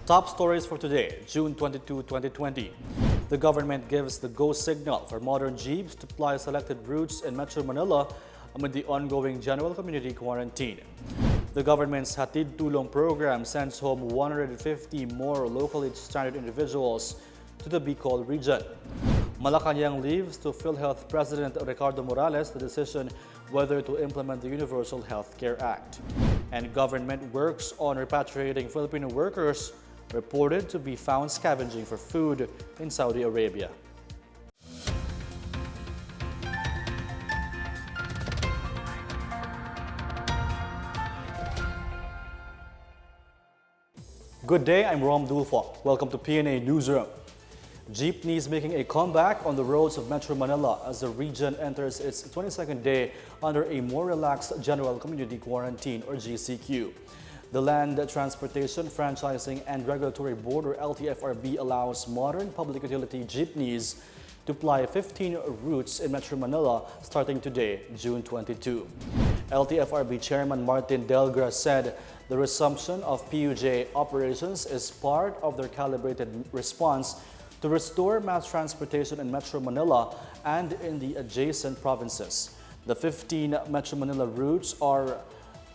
Top stories for today, June 22, 2020. The government gives the go signal for modern jeeps to ply selected routes in Metro Manila amid the ongoing general community quarantine. The government's Hatid tulong program sends home 150 more locally stranded individuals to the Bicol region. Malacanang leaves to Philhealth President Ricardo Morales the decision whether to implement the Universal Health Care Act. And government works on repatriating Filipino workers reported to be found scavenging for food in Saudi Arabia. Good day, I'm Rom Dulfo. Welcome to PNA Newsroom. Jeepneys making a comeback on the roads of Metro Manila as the region enters its 22nd day under a more relaxed General Community Quarantine or GCQ. The Land Transportation, Franchising and Regulatory Board or LTFRB allows modern public utility jeepneys to ply 15 routes in Metro Manila starting today, June 22. LTFRB Chairman Martin Delgra said the resumption of PUJ operations is part of their calibrated response to restore mass transportation in Metro Manila and in the adjacent provinces. The 15 Metro Manila routes are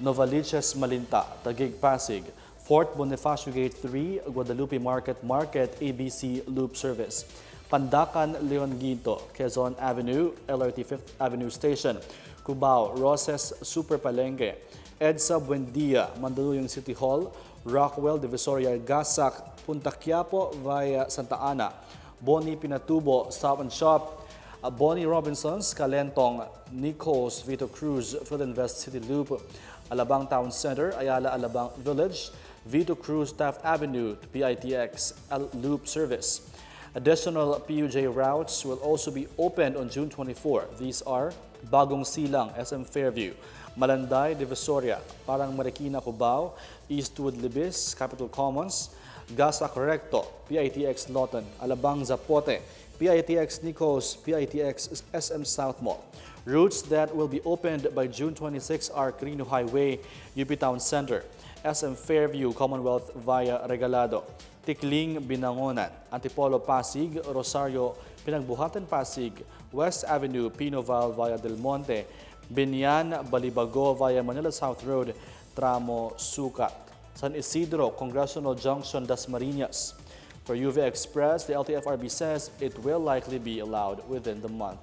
Novaliches Malinta, Taguig Pasig, Fort Bonifacio Gate 3, Guadalupe Market, ABC Loop Service, Pandacan Leon Ginto, Quezon Avenue, LRT 5th Avenue Station, Cubao, Roses Super Palengke, EDSA Buendia, Mandaluyong City Hall, Rockwell, Divisoria, Gasak, Punta Quiapo via Santa Ana, Boni Pinatubo, Stop and Shop, Boni Robinsons, Calentong, Nicos, Vito Cruz, Philinvest City Loop, Alabang Town Center, Ayala Alabang Village, Vito Cruz Taft Avenue, PITX Loop Service. Additional PUJ routes will also be opened on June 24. These are Bagong Silang, SM Fairview, Malanday, Divisoria, Parang Marikina, Cubao, Eastwood Libis, Capital Commons, Gasak Recto, PITX Lotan, Alabang Zapote, PITX Nicos, PITX SM South Mall. Routes that will be opened by June 26 are Quirino Highway, UP Town Center, SM Fairview, Commonwealth via Regalado, Tikling, Binangonan, Antipolo Pasig, Rosario, Pinagbuhatan Pasig, West Avenue, Pinoval via Del Monte, Binyan, Balibago via Manila South Road, Tramo, Sucat, San Isidro, Congressional Junction, Dasmariñas. For UV Express, the LTFRB says it will likely be allowed within the month.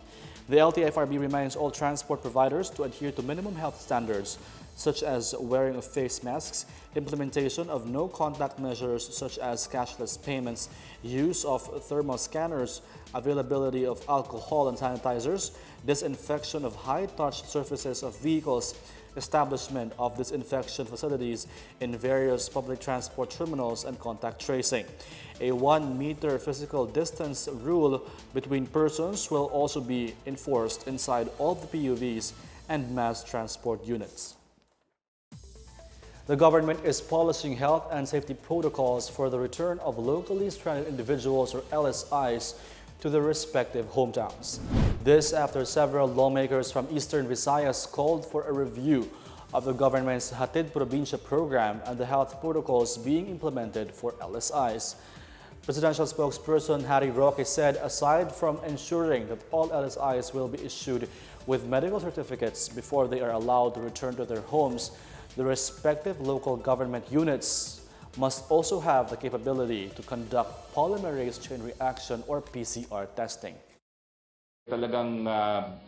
The LTFRB reminds all transport providers to adhere to minimum health standards such as wearing of face masks, implementation of no-contact measures such as cashless payments, use of thermal scanners, availability of alcohol and sanitizers, disinfection of high-touch surfaces of vehicles, establishment of disinfection facilities in various public transport terminals, and contact tracing. A 1-meter physical distance rule between persons will also be enforced inside all the PUVs and mass transport units. The government is polishing health and safety protocols for the return of locally stranded individuals or LSIs to their respective hometowns. This after several lawmakers from Eastern Visayas called for a review of the government's Hatid Provincial program and the health protocols being implemented for LSIs. Presidential spokesperson Harry Roque said aside from ensuring that all LSIs will be issued with medical certificates before they are allowed to return to their homes, the respective local government units must also have the capability to conduct polymerase chain reaction or PCR testing. Talagang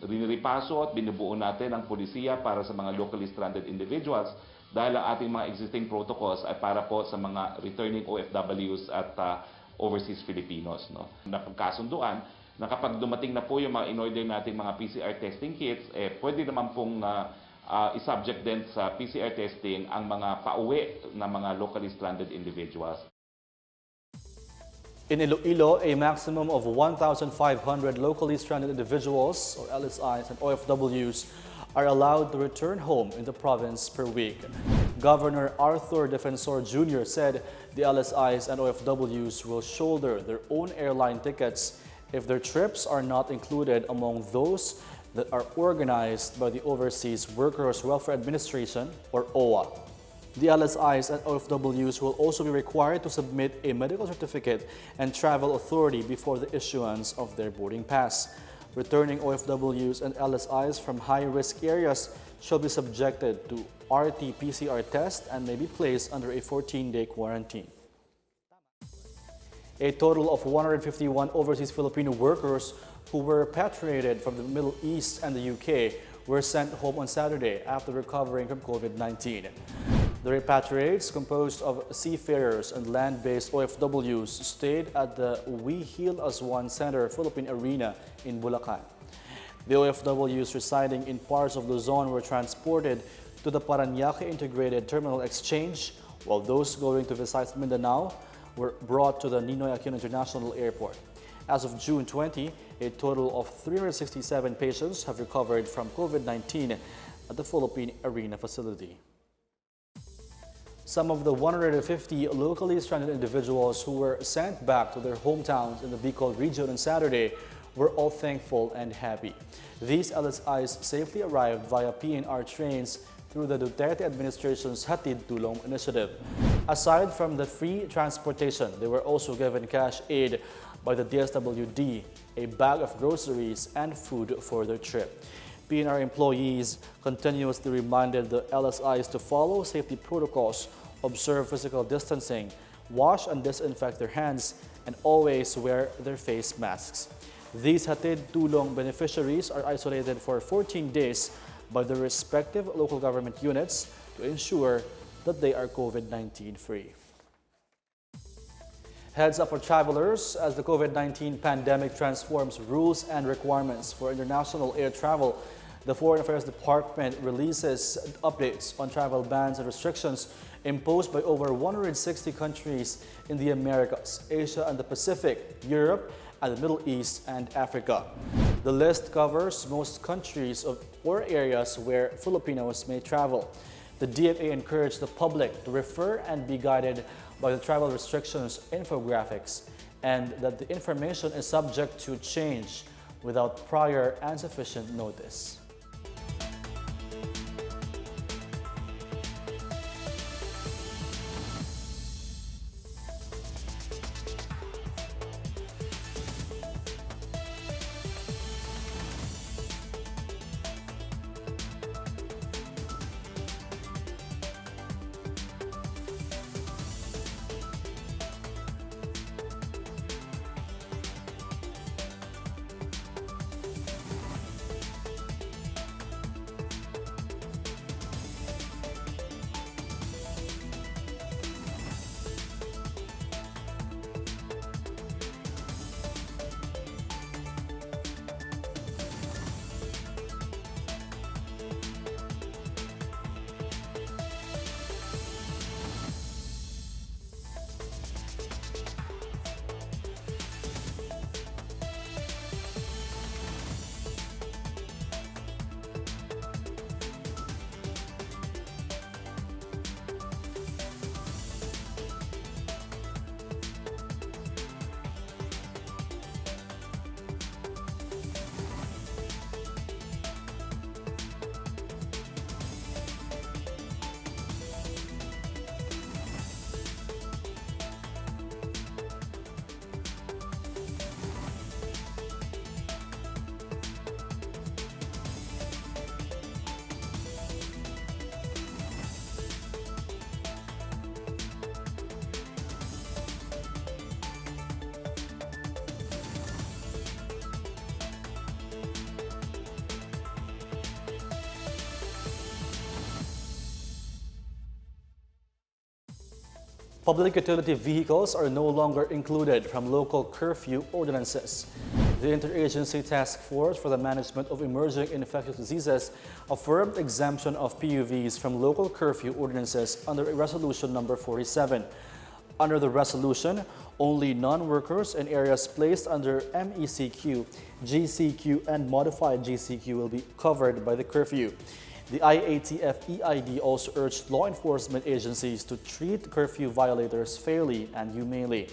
riniripaso at binubuo natin ang polisiya para sa mga locally stranded individuals dahil ang ating mga existing protocols ay para po sa mga returning OFWs at overseas Filipinos. Napagkasunduan na kapag dumating na po yung mga in-order nating mga PCR testing kits, pwede naman pong i-subject din sa PCR testing ang mga pauwi na mga locally stranded individuals. In ILOILO, a maximum of 1,500 locally stranded individuals, or LSIs and OFWs, are allowed to return home in the province per week. Governor Arthur Defensor Jr. said the LSIs and OFWs will shoulder their own airline tickets if their trips are not included among those that are organized by the Overseas Workers Welfare Administration, or OWA. The LSIs and OFWs will also be required to submit a medical certificate and travel authority before the issuance of their boarding pass. Returning OFWs and LSIs from high-risk areas shall be subjected to RT-PCR test and may be placed under a 14-day quarantine. A total of 151 overseas Filipino workers who were repatriated from the Middle East and the UK were sent home on Saturday after recovering from COVID-19. The repatriates, composed of seafarers and land-based OFWs, stayed at the We Heal as One Center Philippine Arena in Bulacan. The OFWs residing in parts of Luzon were transported to the Parañaque Integrated Terminal Exchange, while those going to Visayas Mindanao were brought to the Ninoy Aquino International Airport. As of June 20, a total of 367 patients have recovered from COVID-19 at the Philippine Arena facility. Some of the 150 locally stranded individuals who were sent back to their hometowns in the Bicol region on Saturday were all thankful and happy. These LSIs safely arrived via PNR trains through the Duterte administration's Hatid Tulong initiative. Aside from the free transportation, they were also given cash aid by the DSWD, a bag of groceries and food for their trip. PNR employees continuously reminded the LSIs to follow safety protocols, observe physical distancing, wash and disinfect their hands, and always wear their face masks. These Hatid Tulong beneficiaries are isolated for 14 days by their respective local government units to ensure that they are COVID-19 free. Heads up for travelers as the COVID-19 pandemic transforms rules and requirements for international air travel. The Foreign Affairs Department releases updates on travel bans and restrictions imposed by over 160 countries in the Americas, Asia and the Pacific, Europe, and the Middle East and Africa. The list covers most countries or areas where Filipinos may travel. The DFA encouraged the public to refer and be guided by the travel restrictions infographics, and that the information is subject to change without prior and sufficient notice. Public utility vehicles are no longer included from local curfew ordinances. The Interagency Task Force for the Management of Emerging Infectious Diseases affirmed exemption of PUVs from local curfew ordinances under Resolution Number 47. Under the resolution, only non-workers in areas placed under MECQ, GCQ, and modified GCQ will be covered by the curfew. The IATF-EID also urged law enforcement agencies to treat curfew violators fairly and humanely.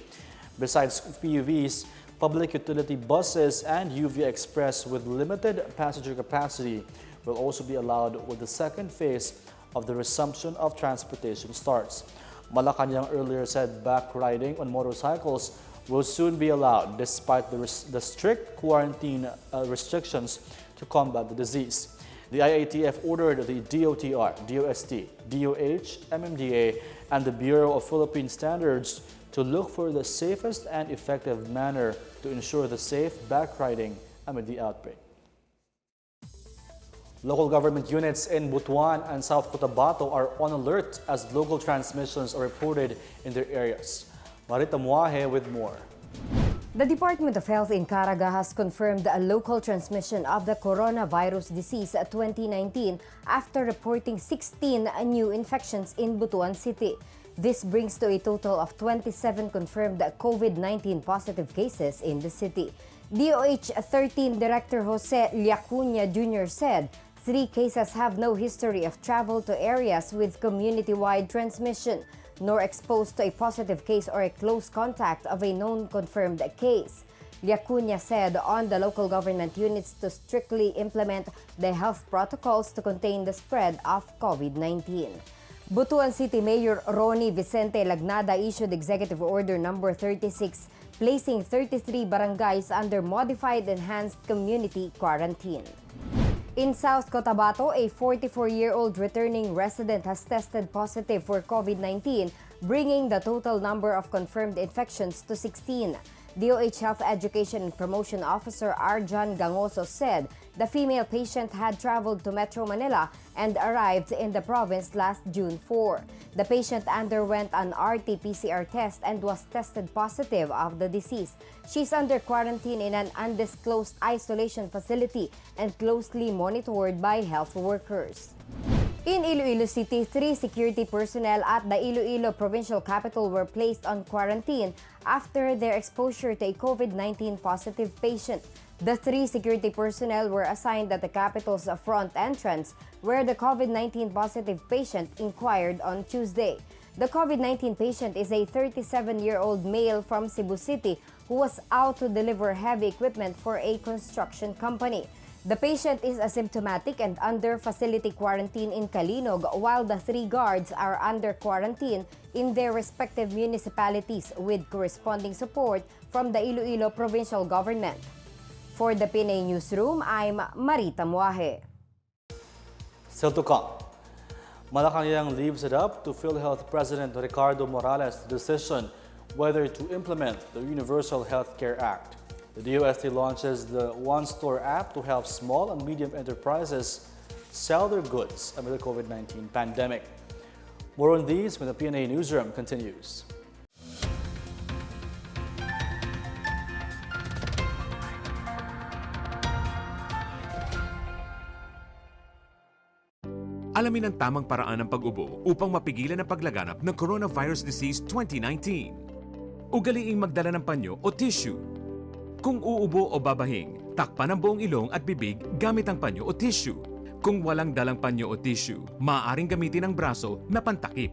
Besides PUVs, public utility buses and UV Express with limited passenger capacity will also be allowed with the second phase of the resumption of transportation starts. Malacanang earlier said back riding on motorcycles will soon be allowed despite the strict quarantine restrictions to combat the disease. The IATF ordered the DOTR, DOST, DOH, MMDA, and the Bureau of Philippine Standards to look for the safest and effective manner to ensure the safe back riding amid the outbreak. Local government units in Butuan and South Cotabato are on alert as local transmissions are reported in their areas. Marita Muahe with more. The Department of Health in Caraga has confirmed a local transmission of the coronavirus disease 2019 after reporting 16 new infections in Butuan City. This brings to a total of 27 confirmed COVID-19 positive cases in the city. DOH 13 Director Jose Liacuña Jr. said 3 cases have no history of travel to areas with community-wide transmission, nor exposed to a positive case or a close contact of a known confirmed case. Liacuña said on the local government units to strictly implement the health protocols to contain the spread of COVID-19. Butuan City Mayor Ronnie Vicente Lagnada issued Executive Order number 36, placing 33 barangays under modified enhanced community quarantine. In South Cotabato, a 44-year-old returning resident has tested positive for COVID-19, bringing the total number of confirmed infections to 16. DOH Health Education and Promotion Officer Arjan Gangoso said the female patient had traveled to Metro Manila and arrived in the province last June 4. The patient underwent an RT-PCR test and was tested positive of the disease. She's under quarantine in an undisclosed isolation facility and closely monitored by health workers. In Iloilo City, 3 security personnel at the Iloilo provincial capital were placed on quarantine after their exposure to a COVID-19 positive patient. The 3 security personnel were assigned at the capital's front entrance, where the COVID-19 positive patient inquired on Tuesday. The COVID-19 patient is a 37-year-old male from Cebu City who was out to deliver heavy equipment for a construction company. The patient is asymptomatic and under facility quarantine in Calinog, while the 3 guards are under quarantine in their respective municipalities with corresponding support from the Iloilo provincial government. For the PNA Newsroom, I'm Marita Muahe. Still to come, Malacanang leaves it up to Philhealth President Ricardo Morales' decision whether to implement the Universal Healthcare Act. The DOST launches the One Store app to help small and medium enterprises sell their goods amid the COVID-19 pandemic. More on these when the PNA Newsroom continues. Alamin ang tamang paraan ng pag-ubo upang mapigilan ang paglaganap ng coronavirus disease 2019. Ugaliing magdala ng panyo o tissue. Kung uubo o babahing, takpan ang buong ilong at bibig gamit ang panyo o tissue. Kung walang dalang panyo o tissue, maaaring gamitin ang BRASO na pantakip.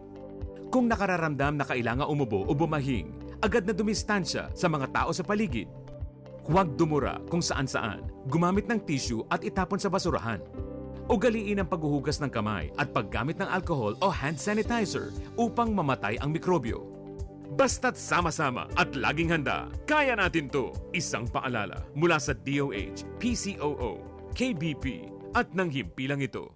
Kung nakararamdam na kailangan umubo o bumahing, agad na dumistansya sa mga tao sa paligid. Huwag dumura kung saan-saan, gumamit ng tissue at itapon sa basurahan. Ugaliin ang paghuhugas ng kamay at paggamit ng alcohol o hand sanitizer upang mamatay ang mikrobyo. Basta't sama-sama at laging handa, kaya natin to! Isang paalala mula sa DOH, PCOO, KBP at ng himpilang ito.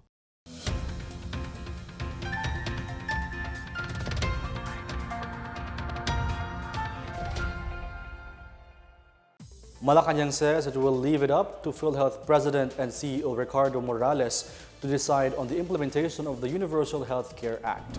Malacanang says it will leave it up to Philhealth President and CEO Ricardo Morales to decide on the implementation of the Universal Healthcare Act.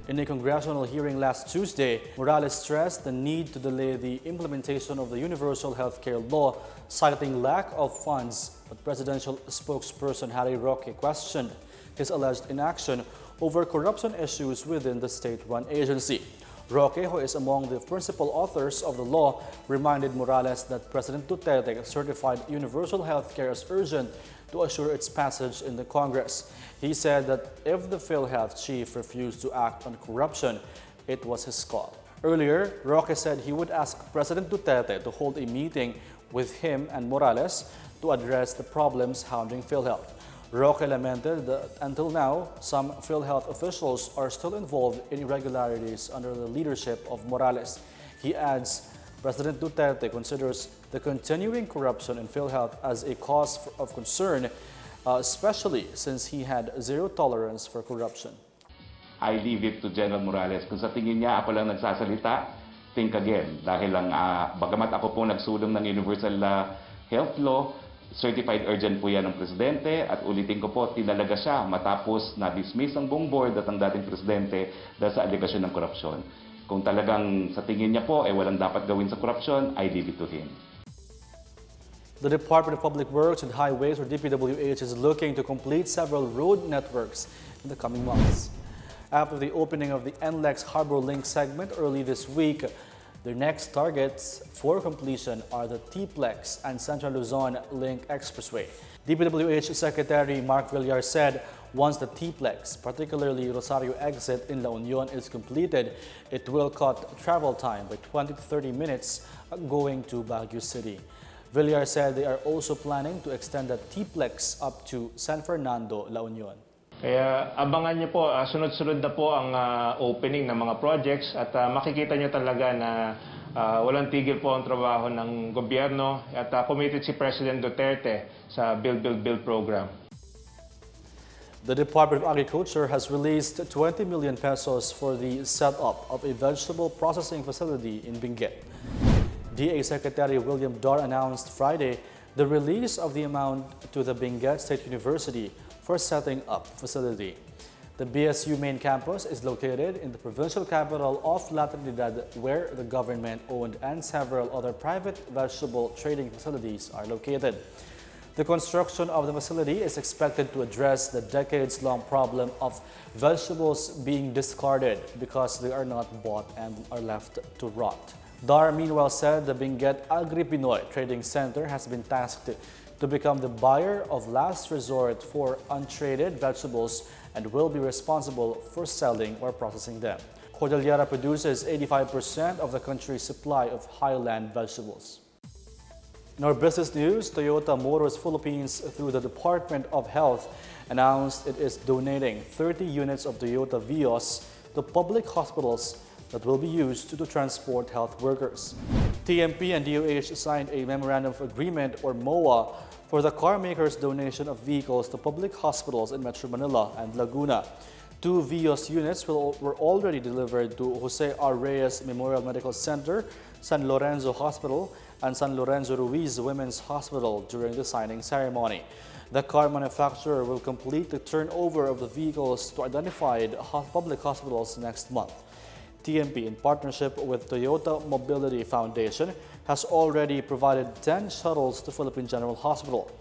In a congressional hearing last Tuesday, Morales stressed the need to delay the implementation of the Universal Healthcare Law, citing lack of funds, but presidential spokesperson Harry Roque questioned his alleged inaction over corruption issues within the state-run agency. Roque, who is among the principal authors of the law, reminded Morales that President Duterte certified universal health care as urgent to assure its passage in the Congress. He said that if the PhilHealth chief refused to act on corruption, it was his call. Earlier, Roque said he would ask President Duterte to hold a meeting with him and Morales to address the problems hounding PhilHealth. Roque lamented that until now, some Philhealth officials are still involved in irregularities under the leadership of Morales. He adds, President Duterte considers the continuing corruption in Philhealth as a cause of concern, especially since he had zero tolerance for corruption. I leave it to General Morales. Kung sa tingin niya ako lang nagsasalita, think again. Dahil lang, bagamat ako po nagsulong ng Universal Health Law, certified urgent po yan ng Presidente at ulitin ko po, tinalaga siya matapos na-dismiss ang buong board at ang dating Presidente dahil sa aligasyon ng korupsyon. Kung talagang sa tingin niya po walang dapat gawin sa korupsyon, I leave it to him. The Department of Public Works and Highways, or DPWH, is looking to complete several road networks in the coming months. After the opening of the NLEX Harbor Link segment early this week, their next targets for completion are the T-Plex and Central Luzon Link Expressway. DPWH Secretary Mark Villar said once the T-Plex, particularly Rosario exit in La Union, is completed, it will cut travel time by 20 to 30 minutes going to Baguio City. Villar said they are also planning to extend the T-Plex up to San Fernando, La Union. Kaya abangan niyo po, sunod-sunod na po ang opening ng mga projects at makikita niyo talaga na walang tigil po ang trabaho ng gobyerno at committed si President Duterte sa Build, Build, Build program. The Department of Agriculture has released 20 million pesos for the setup of a vegetable processing facility in Benguet. DA Secretary William Dar announced Friday the release of the amount to the Benguet State University for setting up facility. The BSU main campus is located in the provincial capital of La Trinidad, where the government-owned and several other private vegetable trading facilities are located. The construction of the facility is expected to address the decades-long problem of vegetables being discarded because they are not bought and are left to rot. Dar meanwhile said the Benguet Agri-Pinoy Trading Center has been tasked to become the buyer of last resort for untraded vegetables and will be responsible for selling or processing them. Cordillera produces 85% of the country's supply of highland vegetables. In our business news, Toyota Motors Philippines, through the Department of Health, announced it is donating 30 units of Toyota Vios to public hospitals that will be used to transport health workers. TMP and DOH signed a Memorandum of Agreement, or MOA, for the car maker's donation of vehicles to public hospitals in Metro Manila and Laguna. 2 Vios units were already delivered to Jose R. Reyes Memorial Medical Center, San Lorenzo Hospital, and San Lorenzo Ruiz Women's Hospital during the signing ceremony. The car manufacturer will complete the turnover of the vehicles to identified public hospitals next month. TMP, in partnership with Toyota Mobility Foundation, has already provided 10 shuttles to Philippine General Hospital.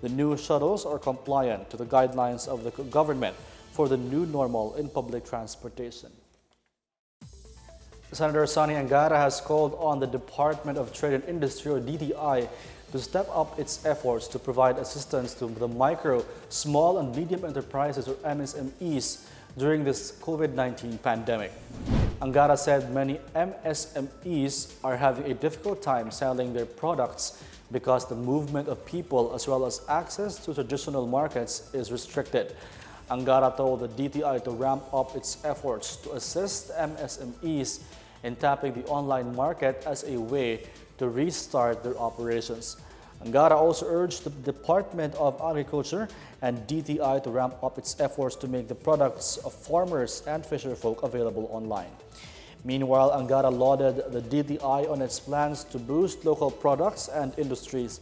The new shuttles are compliant to the guidelines of the government for the new normal in public transportation. Senator Sonny Angara has called on the Department of Trade and Industry, or DTI, to step up its efforts to provide assistance to the micro, small and medium enterprises, or MSMEs, during this COVID-19 pandemic. Angara said many MSMEs are having a difficult time selling their products because the movement of people as well as access to traditional markets is restricted. Angara told the DTI to ramp up its efforts to assist MSMEs in tapping the online market as a way to restart their operations. Angara also urged the Department of Agriculture and DTI to ramp up its efforts to make the products of farmers and fisherfolk available online. Meanwhile, Angara lauded the DTI on its plans to boost local products and industries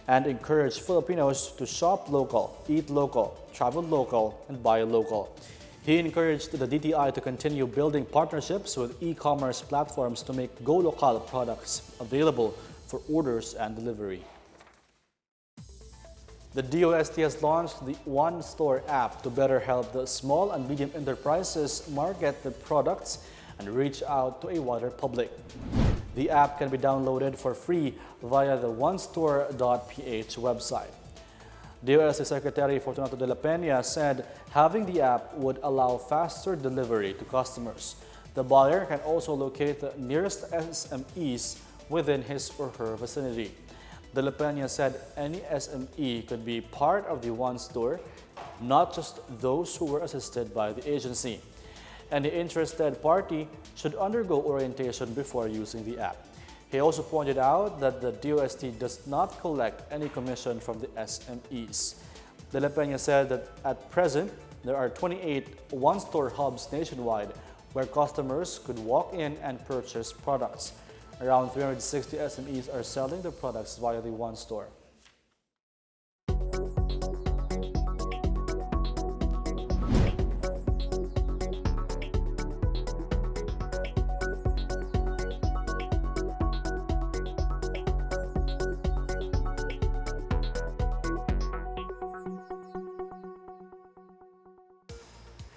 and encourage Filipinos to shop local, eat local, travel local, and buy local. He encouraged the DTI to continue building partnerships with e-commerce platforms to make Go Local products available for orders and delivery. The DOST has launched the One Store app to better help the small and medium enterprises market their products and reach out to a wider public. The app can be downloaded for free via the onestore.ph website. DOST Secretary Fortunato de la Peña said having the app would allow faster delivery to customers. The buyer can also locate the nearest SMEs within his or her vicinity. De La Peña said any SME could be part of the One Store, not just those who were assisted by the agency. Any interested party should undergo orientation before using the app. He also pointed out that the DOST does not collect any commission from the SMEs. De La Peña said that at present, there are 28 one-store hubs nationwide where customers could walk in and purchase products. Around 360 SMEs are selling their products via the One Store.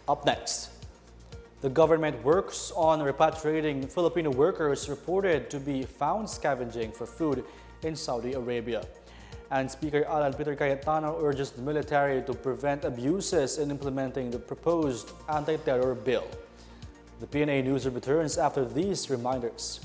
Up next, the government works on repatriating Filipino workers reported to be found scavenging for food in Saudi Arabia. And Speaker Alan Peter Cayetano urges the military to prevent abuses in implementing the proposed anti-terror bill. The PNA Newsroom returns after these reminders.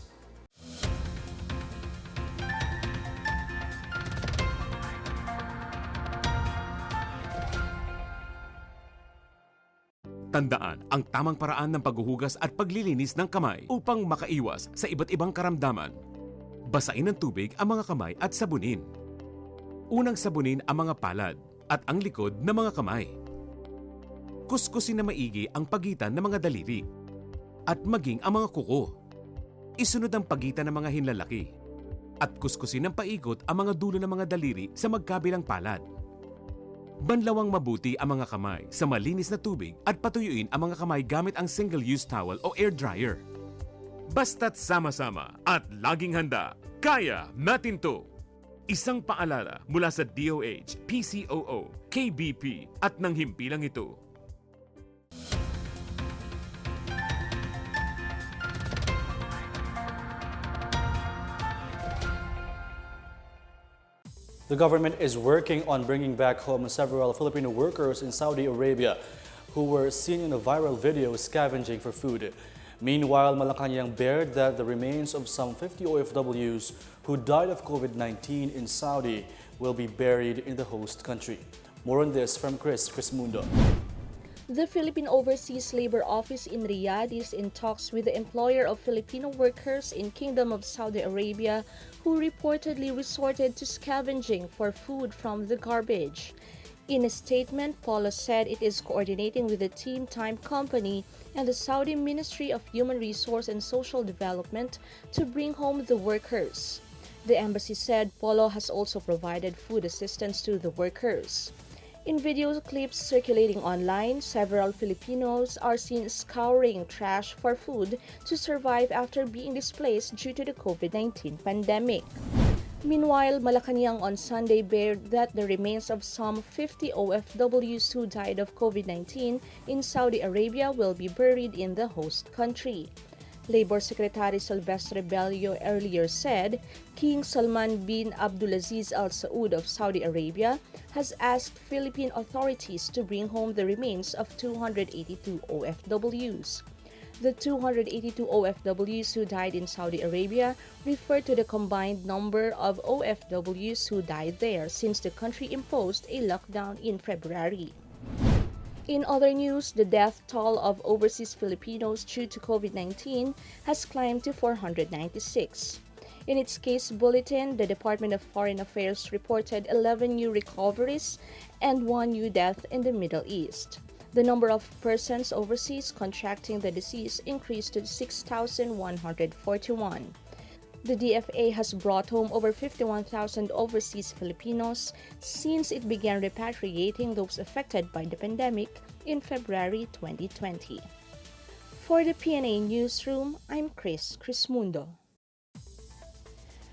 Tandaan ang tamang paraan ng paghuhugas at paglilinis ng kamay upang makaiwas sa iba't ibang karamdaman. Basain ng tubig ang mga kamay at sabunin. Unang sabunin ang mga palad at ang likod ng mga kamay. Kuskusin na maigi ang pagitan ng mga daliri at maging ang mga kuko. Isunod ang pagitan ng mga hinlalaki at kuskusin ng paikot ang mga dulo ng mga daliri sa magkabilang palad. Banlawang mabuti ang mga kamay sa malinis na tubig at patuyuin ang mga kamay gamit ang single-use towel o air dryer. Basta't sama-sama at laging handa, kaya natin to! Isang paalala mula sa DOH, PCOO, KBP at ng himpilang ito. The government is working on bringing back home several Filipino workers in Saudi Arabia who were seen in a viral video scavenging for food. Meanwhile, Malacanang bared that the remains of some 50 OFWs who died of COVID-19 in Saudi will be buried in the host country. More on this from Chris Mundo. The Philippine Overseas Labor Office in Riyadh is in talks with the employer of Filipino workers in Kingdom of Saudi Arabia who reportedly resorted to scavenging for food from the garbage. In a statement, Polo said it is coordinating with the Team Time Company and the Saudi Ministry of Human Resource and Social Development to bring home the workers. The embassy said Polo has also provided food assistance to the workers. In video clips circulating online, several Filipinos are seen scouring trash for food to survive after being displaced due to the COVID-19 pandemic. Meanwhile, Malacanang on Sunday bared that the remains of some 50 OFWs who died of COVID-19 in Saudi Arabia will be buried in the host country. Labor Secretary Silvestre Bello earlier said King Salman bin Abdulaziz Al Saud of Saudi Arabia has asked Philippine authorities to bring home the remains of 282 OFWs. The 282 OFWs who died in Saudi Arabia refer to the combined number of OFWs who died there since the country imposed a lockdown in February. In other news, the death toll of overseas Filipinos due to COVID-19 has climbed to 496. In its case bulletin, the Department of Foreign Affairs reported 11 new recoveries and 1 new death in the Middle East. The number of persons overseas contracting the disease increased to 6,141. The DFA has brought home over 51,000 overseas Filipinos since it began repatriating those affected by the pandemic in February 2020. For the PNA Newsroom, I'm Chris Mundo.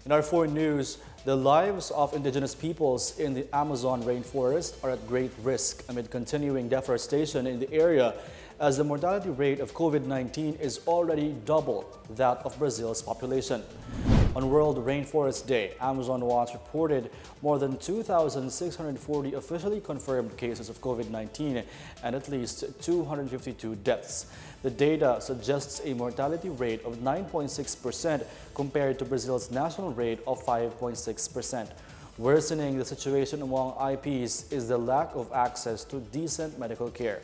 In our foreign news, the lives of indigenous peoples in the Amazon rainforest are at great risk amid continuing deforestation in the area, as the mortality rate of COVID-19 is already double that of Brazil's population. On World Rainforest Day, Amazon Watch reported more than 2,640 officially confirmed cases of COVID-19 and at least 252 deaths. The data suggests a mortality rate of 9.6% compared to Brazil's national rate of 5.6%. Worsening the situation among IPs is the lack of access to decent medical care.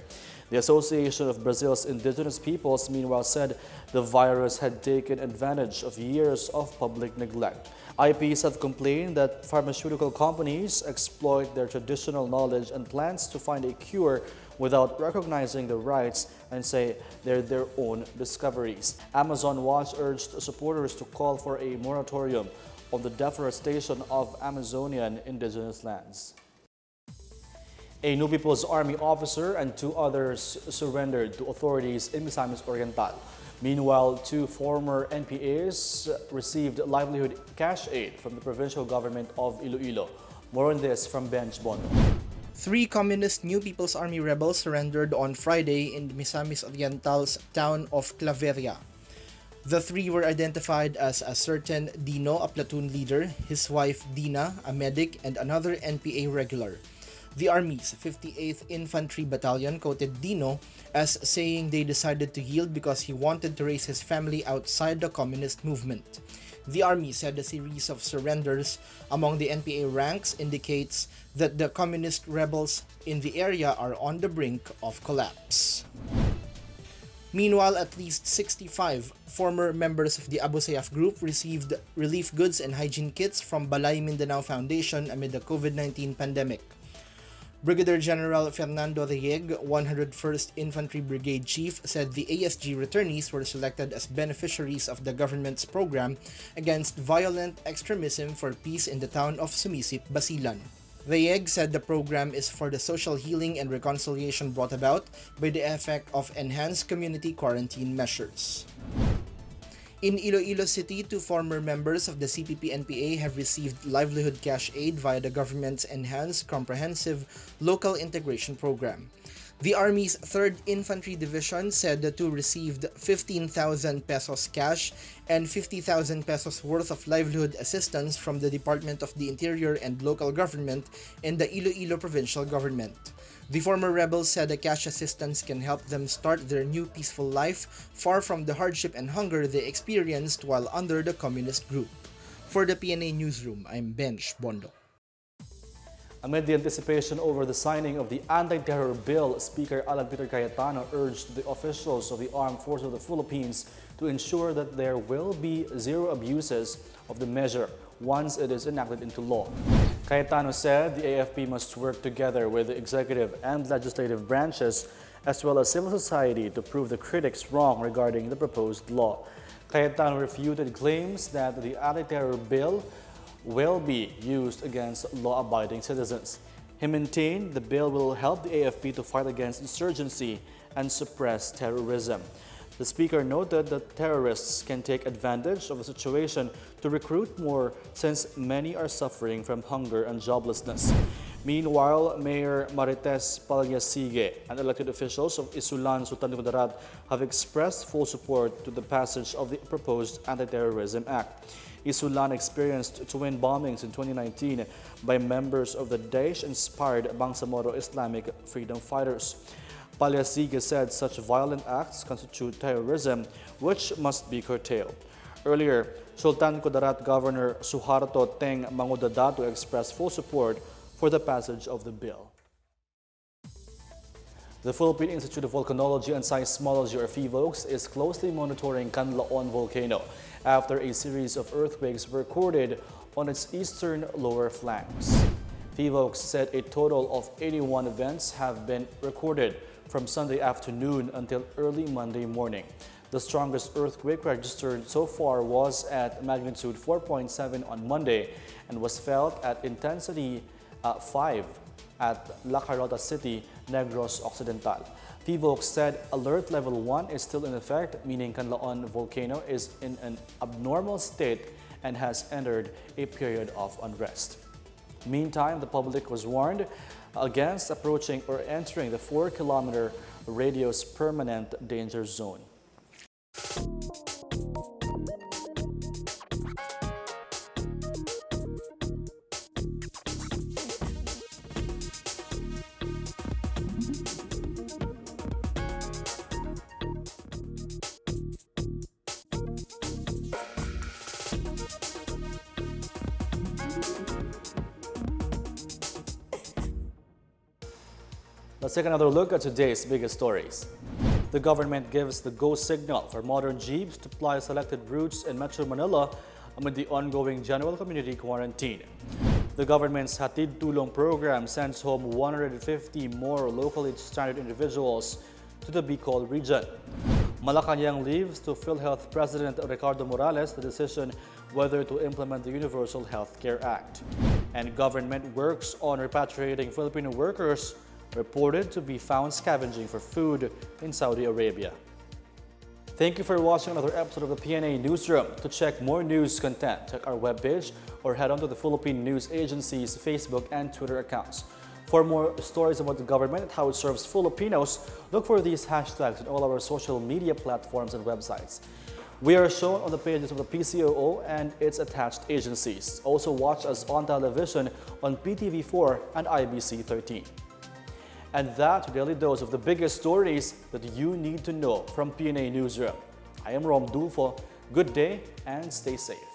The Association of Brazil's Indigenous Peoples, meanwhile, said the virus had taken advantage of years of public neglect. IPs have complained that pharmaceutical companies exploit their traditional knowledge and plans to find a cure without recognizing the rights and say they're their own discoveries. Amazon Watch urged supporters to call for a moratorium on the deforestation of Amazonian indigenous lands. A new People's Army officer and 2 others surrendered to authorities in Misamis Oriental. Meanwhile, 2 former NPAs received livelihood cash aid from the provincial government of Iloilo. More on this from Benj Bondo. 3 communist New People's Army rebels surrendered on Friday in Misamis Oriental's town of Claveria. The 3 were identified as a certain Dino, a platoon leader, his wife Dina, a medic, and another NPA regular. The Army's 58th Infantry Battalion quoted Dino as saying they decided to yield because he wanted to raise his family outside the communist movement. The Army said a series of surrenders among the NPA ranks indicates that the communist rebels in the area are on the brink of collapse. Meanwhile, at least 65 former members of the Abu Sayyaf group received relief goods and hygiene kits from Balay Mindanao Foundation amid the COVID-19 pandemic. Brigadier General Fernando Reyeg, 101st Infantry Brigade Chief, said the ASG returnees were selected as beneficiaries of the government's program against violent extremism for peace in the town of Sumisip, Basilan. Reyeg said the program is for the social healing and reconciliation brought about by the effect of enhanced community quarantine measures. In Iloilo City, 2 former members of the CPP-NPA have received livelihood cash aid via the government's Enhanced Comprehensive Local Integration Program. The Army's 3rd Infantry Division said the 2 received 15,000 pesos cash and 50,000 pesos worth of livelihood assistance from the Department of the Interior and Local Government and the Iloilo Provincial Government. The former rebels said the cash assistance can help them start their new peaceful life far from the hardship and hunger they experienced while under the communist group. For the PNA Newsroom, I'm Benj Bondo. Amid the anticipation over the signing of the anti-terror bill, Speaker Alan Peter Cayetano urged the officials of the Armed Forces of the Philippines to ensure that there will be zero abuses of the measure once it is enacted into law. Cayetano said the AFP must work together with the executive and legislative branches as well as civil society to prove the critics wrong regarding the proposed law. Cayetano refuted claims that the anti-terror bill will be used against law-abiding citizens. He maintained the bill will help the AFP to fight against insurgency and suppress terrorism. The speaker noted that terrorists can take advantage of the situation to recruit more since many are suffering from hunger and joblessness. Meanwhile, Mayor Marites Palyasige and elected officials of Isulan, Sultan Kudarat have expressed full support to the passage of the proposed Anti-Terrorism Act. Isulan experienced twin bombings in 2019 by members of the Daesh-inspired Bangsamoro Islamic Freedom Fighters. Palyasige said such violent acts constitute terrorism, which must be curtailed. Earlier, Sultan Kudarat Governor Suharto Teng Mangudadatu expressed full support for the passage of the bill. The Philippine Institute of Volcanology and Seismology, or PHIVOLCS, is closely monitoring Canlaon volcano after a series of earthquakes were recorded on its eastern lower flanks. PHIVOLCS said a total of 81 events have been recorded from Sunday afternoon until early Monday morning. The strongest earthquake registered so far was at magnitude 4.7 on Monday and was felt at intensity 5 at La Carota City, Negros Occidental. PHIVOLCS said alert level 1 is still in effect, meaning Canlaon volcano is in an abnormal state and has entered a period of unrest. Meantime, the public was warned against approaching or entering the 4-kilometer radius permanent danger zone. Let's take another look at today's biggest stories. The government gives the go signal for modern jeeps to ply selected routes in Metro Manila amid the ongoing general community quarantine. The government's Hatid tulong program sends home 150 more locally stranded individuals to the Bicol region. Malacanang leaves to Philhealth President Ricardo Morales the decision whether to implement the Universal Health Care Act. And government works on repatriating Filipino workers reported to be found scavenging for food in Saudi Arabia. Thank you for watching another episode of the PNA Newsroom. To check more news content, check our webpage or head on to the Philippine News Agency's Facebook and Twitter accounts. For more stories about the government and how it serves Filipinos, look for these hashtags on all our social media platforms and websites. We are shown on the pages of the PCOO and its attached agencies. Also watch us on television on PTV4 and IBC 13. And that's your daily dose of the biggest stories that you need to know from PNA Newsroom. I am Rom Dulfo. Good day and stay safe.